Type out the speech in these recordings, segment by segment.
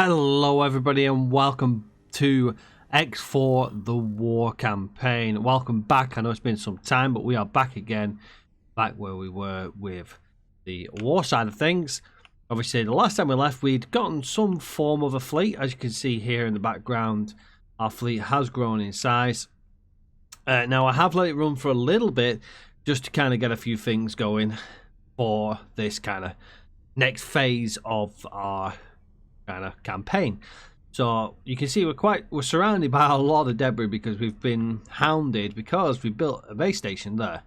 Hello everybody and welcome to X4 the War Campaign. Welcome back. I know it's been some time, but we are back again, back where we were with the war side of things. Obviously the last time we left we'd gotten some form of a fleet. As you can see here in the background, our fleet has grown in size. Now I have let it run for a little bit just to kind of get a few things going for this kind of next phase of our kind of campaign. So you can see we're surrounded by a lot of debris because we've been hounded because we built a base station there.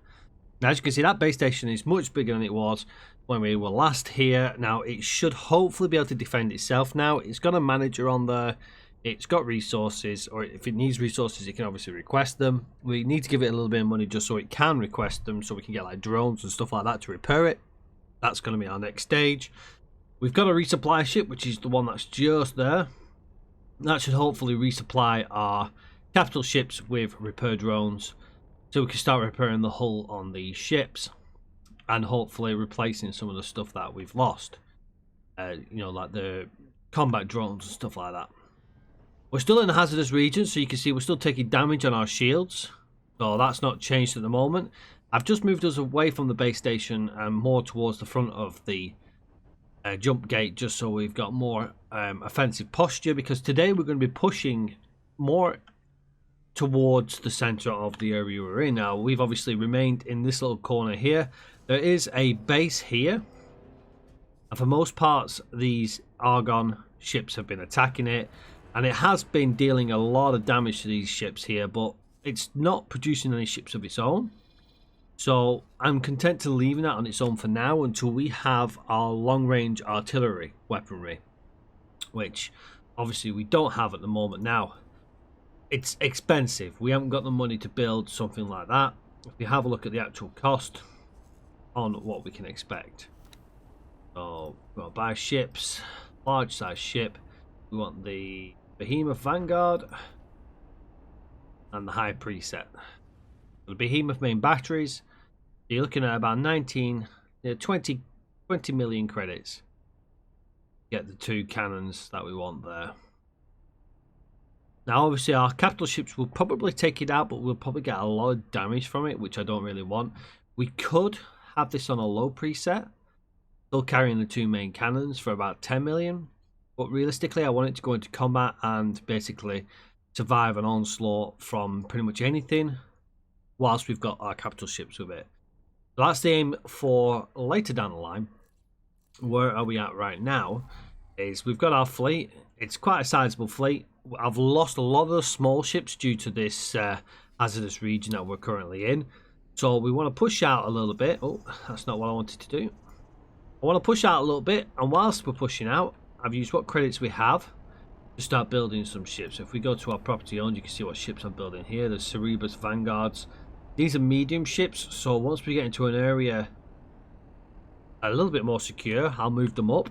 Now as you can see, that base station is much bigger than it was when we were last here. Now it should hopefully be able to defend itself now. It's got a manager on there, it's got resources, or if it needs resources it can obviously request them. We need to give it a little bit of money just so it can request them, so we can get like drones and stuff like that to repair it. That's going to be our next stage. We've got a resupply ship, which is the one that's just there. That should hopefully resupply our capital ships with repair drones, so we can start repairing the hull on these ships and hopefully replacing some of the stuff that we've lost. You know, like the combat drones and stuff like that. We're still in the hazardous region, so you can see we're still taking damage on our shields. So that's not changed at the moment. I've just moved us away from the base station and more towards the front of the jump gate, just so we've got more offensive posture, because today we're going to be pushing more towards the center of the area we're in. Now we've obviously remained in this little corner here. There is a base here, and for most parts these Argon ships have been attacking it, and it has been dealing a lot of damage to these ships here, but it's not producing any ships of its own. So I'm content to leaving that on its own for now until we have our long-range artillery weaponry, which obviously we don't have at the moment. Now it's expensive, we haven't got the money to build something like that. If you have a look at the actual cost on what we can expect, so we're going to buy ships, large size ship. We want the Behemoth Vanguard and the High Preset. The Behemoth main batteries, you're looking at about 20 million credits. Get the two cannons that we want there. Now obviously our capital ships will probably take it out, but we'll probably get a lot of damage from it, which I don't really want. We could have this on a low preset, still carrying the two main cannons for about 10 million, but realistically I want it to go into combat and basically survive an onslaught from pretty much anything, whilst we've got our capital ships with it. So that's the aim for later down the line. Where are we at right now is we've got our fleet. It's quite a sizable fleet. I've lost a lot of the small ships due to this hazardous region that we're currently in, so we want to push out a little bit. Oh, that's not what I wanted to do. I want to push out a little bit, and whilst we're pushing out, I've used what credits we have to start building some ships. If we go to our property owned, you can see what ships I'm building here. There's Cerebus Vanguards. These are medium ships, so once we get into an area a little bit more secure, I'll move them up,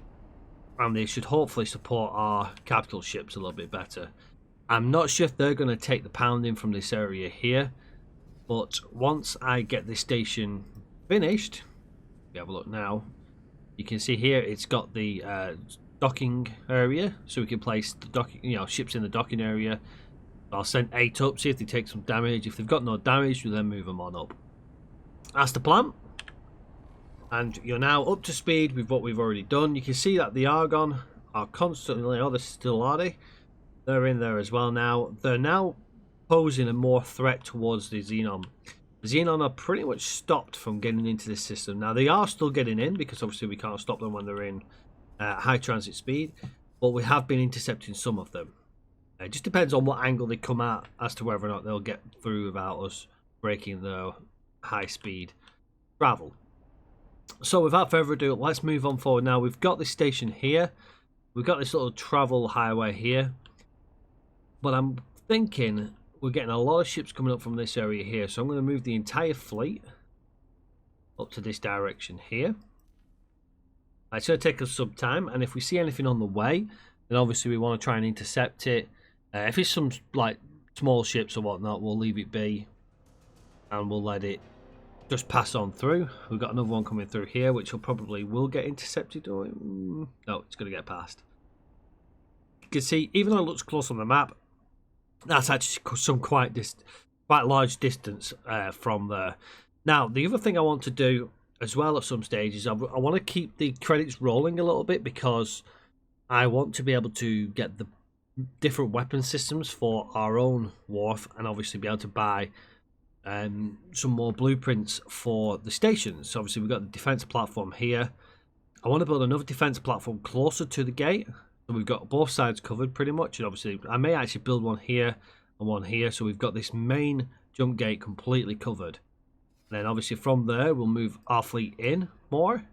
and they should hopefully support our capital ships a little bit better. I'm not sure if they're going to take the pounding from this area here, but once I get this station finished, if you have a look now, you can see here it's got the docking area, so we can place the docking, ships in the docking area. I'll send 8 up, see if they take some damage. If they've got no damage, we'll then move them on up. That's the plan. And you're now up to speed with what we've already done. You can see that the Argon are constantly, oh, they're still are they? They're in there as well now. They're now posing a more threat towards the Xenon. The Xenon are pretty much stopped from getting into this system. Now they are still getting in, because obviously we can't stop them when they're in high transit speed, but we have been intercepting some of them. It just depends on what angle they come at as to whether or not they'll get through without us breaking their high speed travel. So without further ado, let's move on forward. Now we've got this station here, we've got this little travel highway here, but I'm thinking we're getting a lot of ships coming up from this area here, so I'm going to move the entire fleet up to this direction here. It's going to take us some time, and if we see anything on the way, then obviously we want to try and intercept it. If it's some like small ships or whatnot, we'll leave it be and we'll let it just pass on through. We've got another one coming through here, which will probably get intercepted. Or no, it's going to get past. can see, even though it looks close on the map, that's actually some quite large distance from there. Now, the other thing I want to do as well at some stage is I want to keep the credits rolling a little bit, because I want to be able to get the different weapon systems for our own wharf, and obviously be able to buy some more blueprints for the stations. So obviously we've got the defense platform here. I want to build another defense platform closer to the gate, so we've got both sides covered pretty much. And obviously I may actually build one here and one here, so we've got this main jump gate completely covered. And then obviously from there we'll move our fleet in more,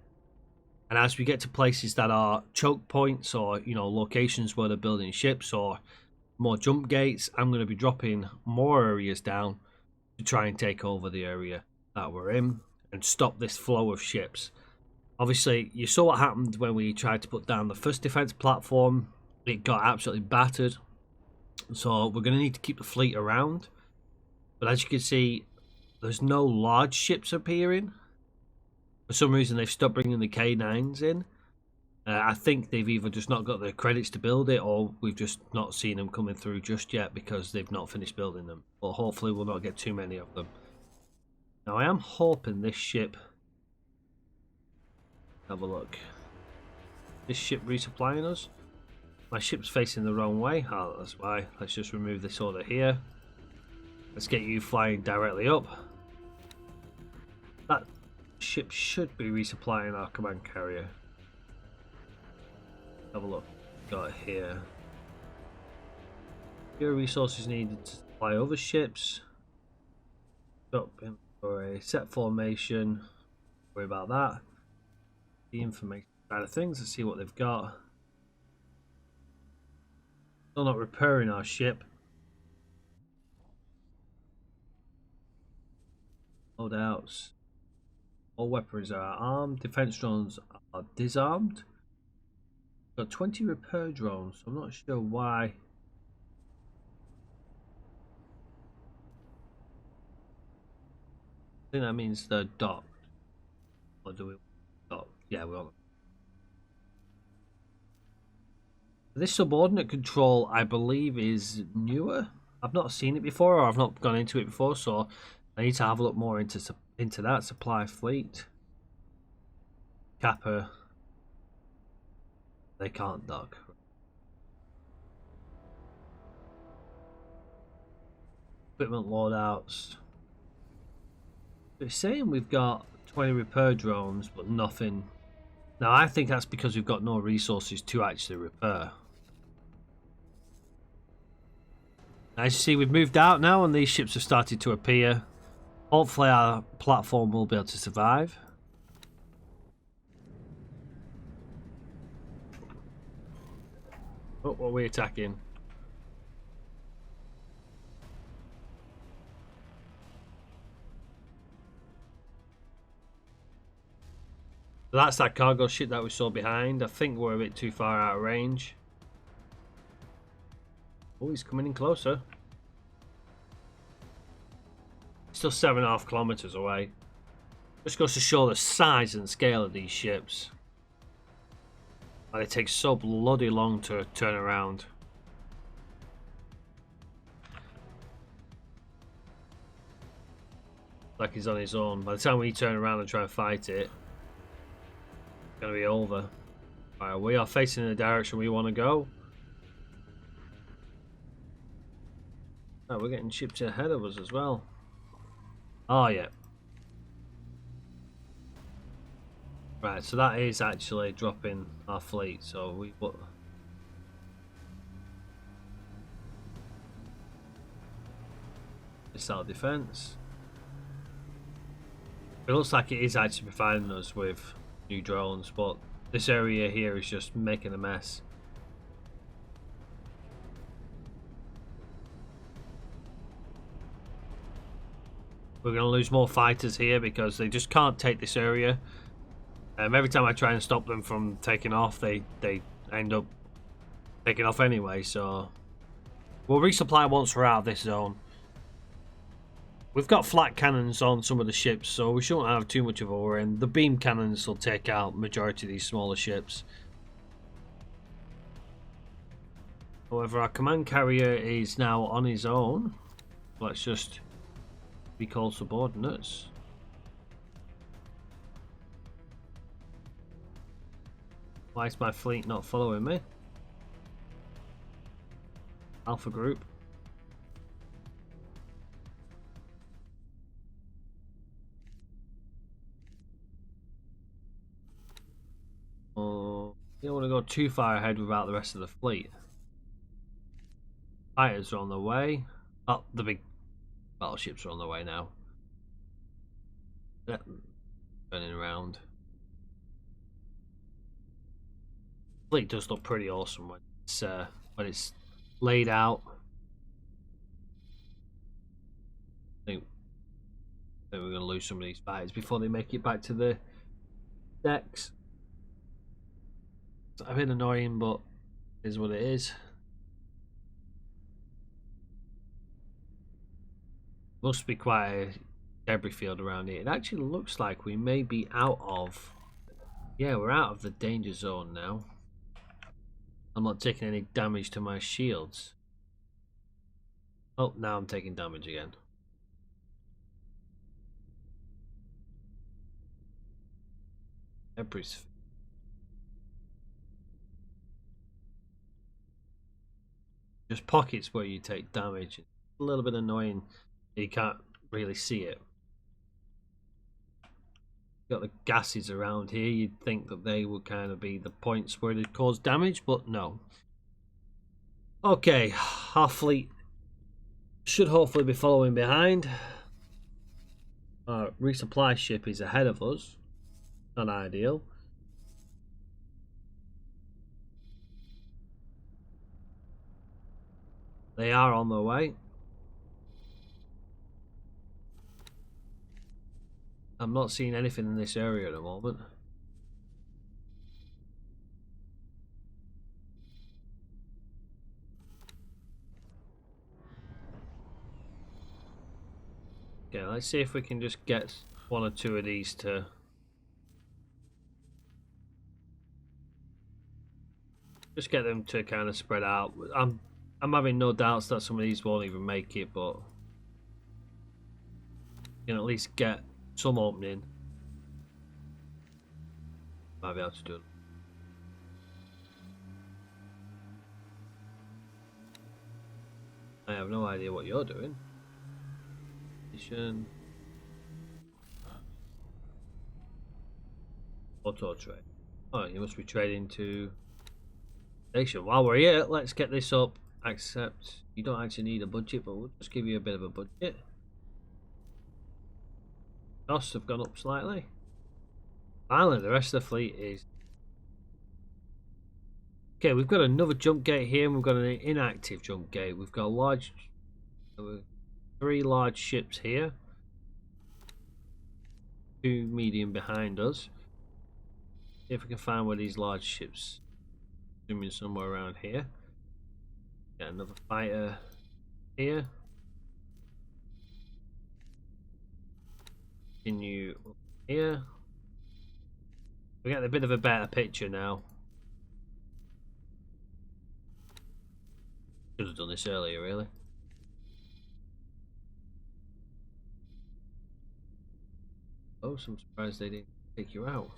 and as we get to places that are choke points, or locations where they're building ships or more jump gates, I'm going to be dropping more areas down to try and take over the area that we're in and stop this flow of ships. Obviously, you saw what happened when we tried to put down the first defense platform. It got absolutely battered. So we're going to need to keep the fleet around. But as you can see, there's no large ships appearing. For some reason, they've stopped bringing the K9s in. I think they've either just not got the credits to build it, or we've just not seen them coming through just yet because they've not finished building them. But hopefully we'll not get too many of them. Now I am hoping this ship... Have a look. This ship resupplying us? My ship's facing the wrong way. Oh, that's why. Let's just remove this order here. Let's get you flying directly up. That ship should be resupplying our command carrier. Have a look. Got it here. Here resources needed to supply other ships. Up in for a set formation. Worry about that. The information side of things. Let's see what they've got. Still not repairing our ship. Loadouts. All weapons are armed. Defense drones are disarmed. Got 20 repair drones, so I'm not sure why. I think that means they're docked. Or do we dock? Yeah, we want them. This subordinate control, I believe, is newer. I've not seen it before, or I've not gone into it before, so I need to have a look more into that. Supply fleet. Kappa. They can't dock. Equipment loadouts. It's saying we've got 20 repair drones, but nothing. Now I think that's because we've got no resources to actually repair. As you see, we've moved out now, and these ships have started to appear. Hopefully our platform will be able to survive. Oh, what are we attacking? So that's that cargo ship that we saw behind. I think we're a bit too far out of range. Oh, he's coming in closer. Still 7.5 kilometers away. Just goes to show the size and scale of these ships. And it takes so bloody long to turn around. Like he's on his own. By the time we turn around and try and fight it, it's going to be over. Alright, we are facing in the direction we want to go. Oh, we're getting ships ahead of us as well. Oh, yeah. Right, so that is actually dropping our fleet, so we put... Missile defense. It looks like it is actually providing us with new drones, but this area here is just making a mess. We're going to lose more fighters here because they just can't take this area. Every time I try and stop them from taking off, they end up taking off anyway, so... We'll resupply once we're out of this zone. We've got flat cannons on some of the ships, so we shouldn't have too much of a worry. And the beam cannons will take out the majority of these smaller ships. However, our command carrier is now on his own. Let's just recall subordinates. Why is my fleet not following me? Alpha group. Oh, you don't want to go too far ahead without the rest of the fleet. Fighters are on the way. Oh, the big battleships are on the way now. Yep. Turning around. Fleet does look pretty awesome when it's laid out. I think we're going to lose some of these fighters before they make it back to the decks. It's a bit annoying, but it is what it is. Must be quite a debris field around here. It actually looks like we may be out of... Yeah, we're out of the danger zone now. I'm not taking any damage to my shields. Oh, now I'm taking damage again. Debris. Just pockets where you take damage. It's a little bit annoying. You can't really see it. Got the gases around here. You'd think that they would kind of be the points where they'd cause damage, but no. Okay, our fleet should hopefully be following behind. Our resupply ship is ahead of us. Not ideal. They are on their way. I'm not seeing anything in this area at the moment. Okay, let's see if we can just get one or two of these to... Just get them to kind of spread out. I'm having no doubts that some of these won't even make it, but... You can at least get some opening. Might be able to do it. I have no idea what you're doing. Mission. Auto trade. Oh, you must be trading to station. While we're here, let's get this up. Accept. You don't actually need a budget, but we'll just give you a bit of a budget. Costs have gone up slightly. Finally, the rest of the fleet is... Okay, we've got another jump gate here, and we've got an inactive jump gate. We've got large... 3 large ships here. 2 medium behind us. See if we can find where these large ships... Zooming somewhere around here. Get another fighter here. Continue up here. We get a bit of a better picture now. Should have done this earlier, really. Oh, I'm surprised they didn't take you out.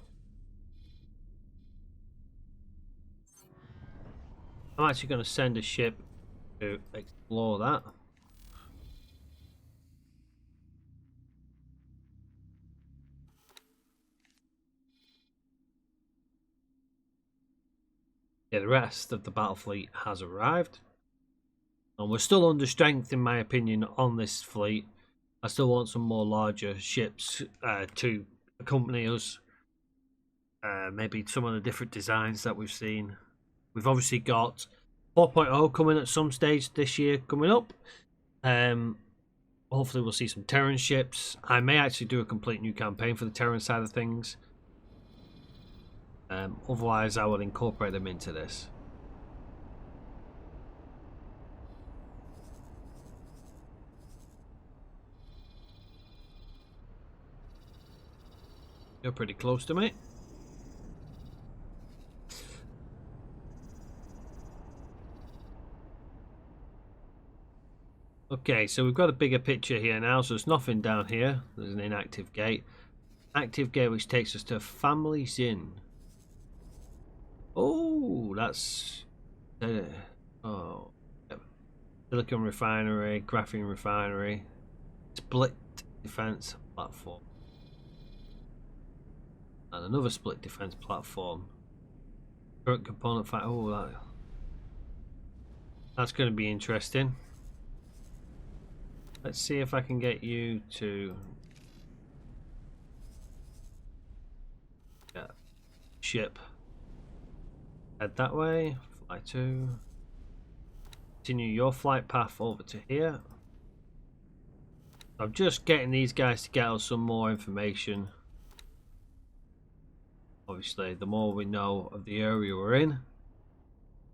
I'm actually going to send a ship to explore that. Yeah, the rest of the battle fleet has arrived. And we're still under strength, in my opinion, on this fleet. I still want some more larger ships to accompany us. Maybe some of the different designs that we've seen. We've obviously got 4.0 coming at some stage this year coming up. Hopefully we'll see some Terran ships. I may actually do a complete new campaign for the Terran side of things. Otherwise I will incorporate them into this. You're pretty close to me. Okay, so we've got a bigger picture here now. So there's nothing down here. There's an inactive gate. Active gate which takes us to Family's Inn. Oh, that's... oh, yep. Silicon refinery, graphene refinery, split defense platform, and another split defense platform. Current component fight. Oh, that's going to be interesting. Let's see if I can get you to ship. Head that way. Fly to. Continue your flight path over to here. I'm just getting these guys to get us some more information. Obviously, the more we know of the area we're in, the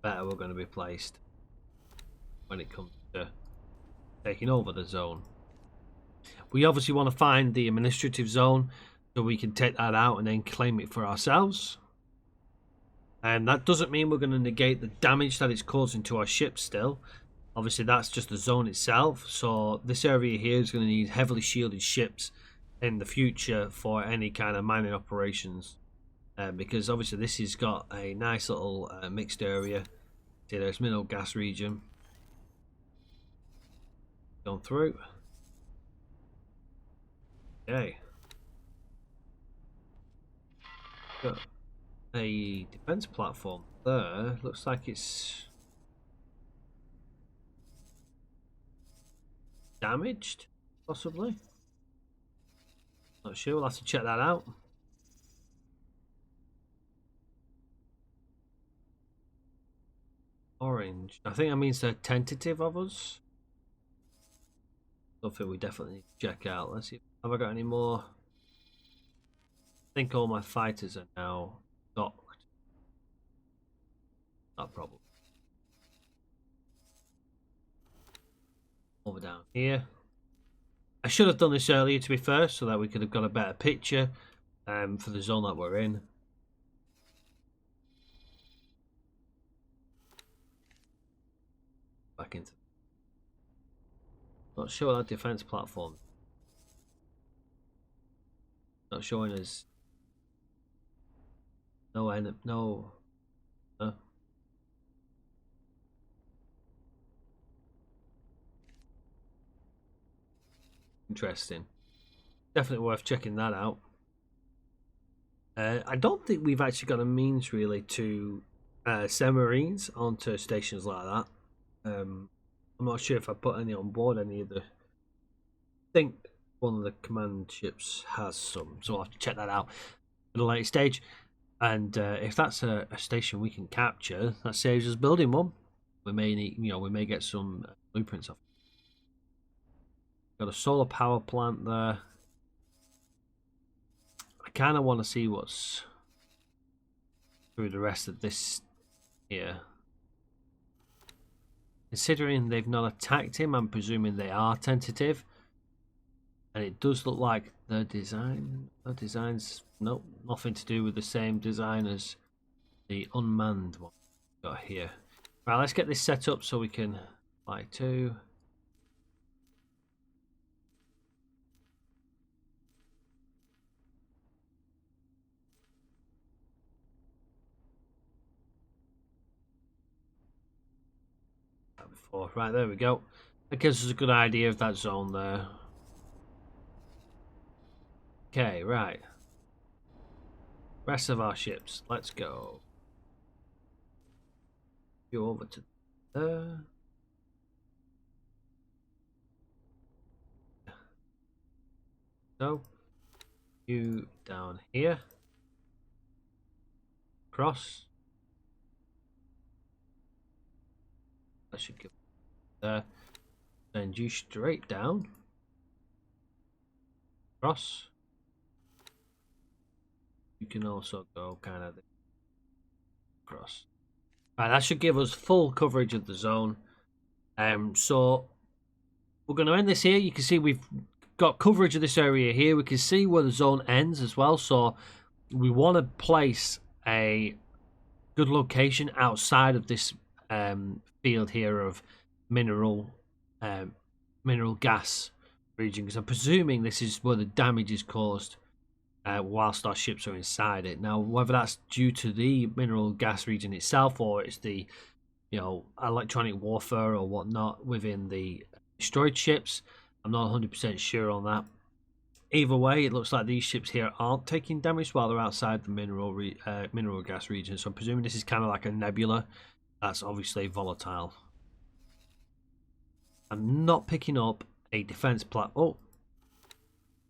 better we're going to be placed when it comes to taking over the zone. We obviously want to find the administrative zone so we can take that out and then claim it for ourselves. And that doesn't mean we're going to negate the damage that it's causing to our ships still. Obviously, that's just the zone itself. So this area here is going to need heavily shielded ships in the future for any kind of mining operations. Because obviously this has got a nice little mixed area. See, there's mineral gas region. Going through. Okay. Got a defense platform there. Looks like it's damaged, possibly. Not sure. We'll have to check that out. Orange. I think that means they're tentative of us. Something we definitely need to check out. Let's see. Have I got any more? I think all my fighters are now docked. Not a problem. Over down here. I should have done this earlier, to be fair, so that we could have got a better picture for the zone that we're in. Back into. Not sure that defense platform. Not showing us. No end. No. Interesting. Definitely worth checking that out. I don't think we've actually got a means really to send Marines onto stations like that. I'm not sure if I put any on board any of the. I think one of the command ships has some, so I'll have to check that out at a later stage. And if that's a station we can capture, that saves us building one. We may need, we may get some blueprints off. Got a solar power plant there. I kind of want to see what's through the rest of this here. Considering they've not attacked him, I'm presuming they are tentative. And it does look like the design's nope, nothing to do with the same design as the unmanned one we've got here. Right, let's get this set up so we can fly to. Before. Right, there we go. That gives us a good idea of that zone there. Okay, right. Rest of our ships. Let's go. Go over to there. So, you down here. Cross. That should give there. Send you straight down. Cross. You can also go kind of across. Right, that should give us full coverage of the zone. So we're going to end this here. You can see we've got coverage of this area here. We can see where the zone ends as well. So we want to place a good location outside of this field here of mineral mineral gas region, because I'm presuming this is where the damage is caused whilst our ships are inside it. Now, whether that's due to the mineral gas region itself, or it's the electronic warfare or whatnot within the destroyed ships, I'm not 100% sure on that. Either way, it looks like these ships here aren't taking damage while they're outside the mineral gas region. So I'm presuming this is kind of like a nebula that's obviously volatile. I'm not picking up a defense platform. Oh,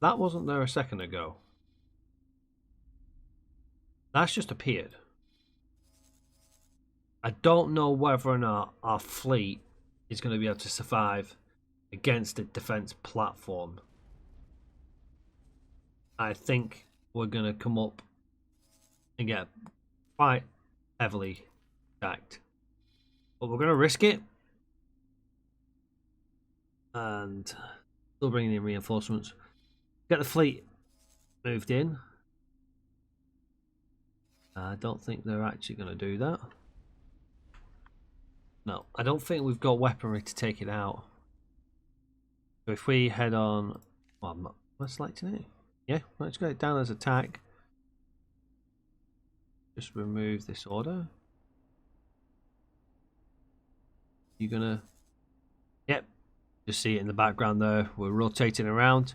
that wasn't there a second ago. That's just appeared. I don't know whether or not our fleet is going to be able to survive against a defense platform. I think we're going to come up and get quite heavily attacked. But we're going to risk it. And still bringing in reinforcements. Get the fleet moved in. I don't think they're actually going to do that. No, I don't think we've got weaponry to take it out. So if we head on... Well, am I selecting it? Yeah, let's go down as attack. Just remove this order. You're gonna... Yep, just see it in the background there. We're rotating around.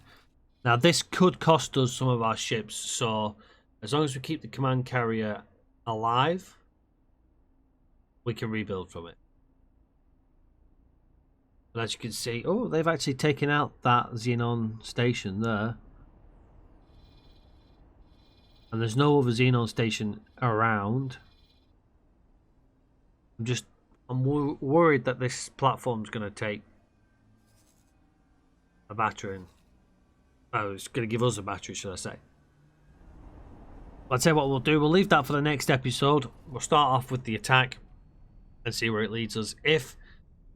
Now this could cost us some of our ships, so as long as we keep the command carrier alive, we can rebuild from it. But as you can see, oh, they've actually taken out that Xenon station there. And there's no other Xenon station around. I'm worried that this platform's going to take a battering. Oh, it's going to give us a battery, should I say. I'll tell you what we'll do. We'll leave that for the next episode. We'll start off with the attack and see where it leads us. If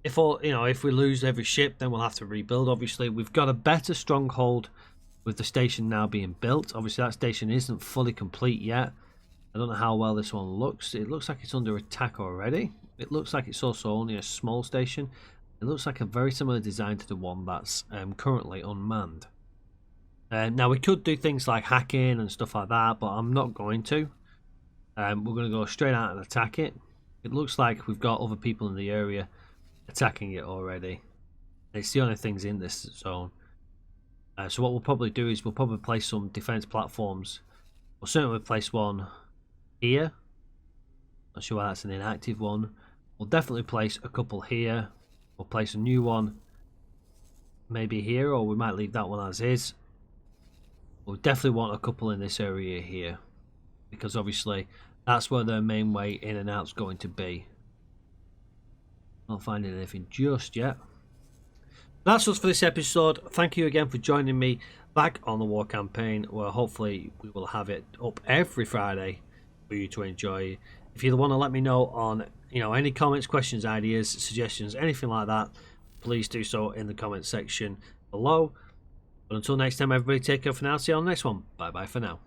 we lose every ship, then we'll have to rebuild. Obviously, we've got a better stronghold with the station now being built. Obviously, that station isn't fully complete yet. I don't know how well this one looks. It looks like it's under attack already. It looks like it's also only a small station. It looks like a very similar design to the one that's currently unmanned. Now, we could do things like hacking and stuff like that, but I'm not going to. We're going to go straight out and attack it. It looks like we've got other people in the area attacking it already. It's the only things in this zone. So what we'll probably do is we'll probably place some defense platforms. We'll certainly place one here. Not sure why that's an inactive one. We'll definitely place a couple here. We'll place a new one maybe here, or we might leave that one as is. We'll definitely want a couple in this area here, because obviously that's where their main way in and out's going to be. Not finding anything just yet. That's us for this episode. Thank you again for joining me back on the war campaign, where hopefully we will have it up every Friday for you to enjoy. If you want to let me know on any comments, questions, ideas, suggestions, anything like that, please do so in the comment section below. But until next time, everybody, take care for now. See you on the next one. Bye bye for now.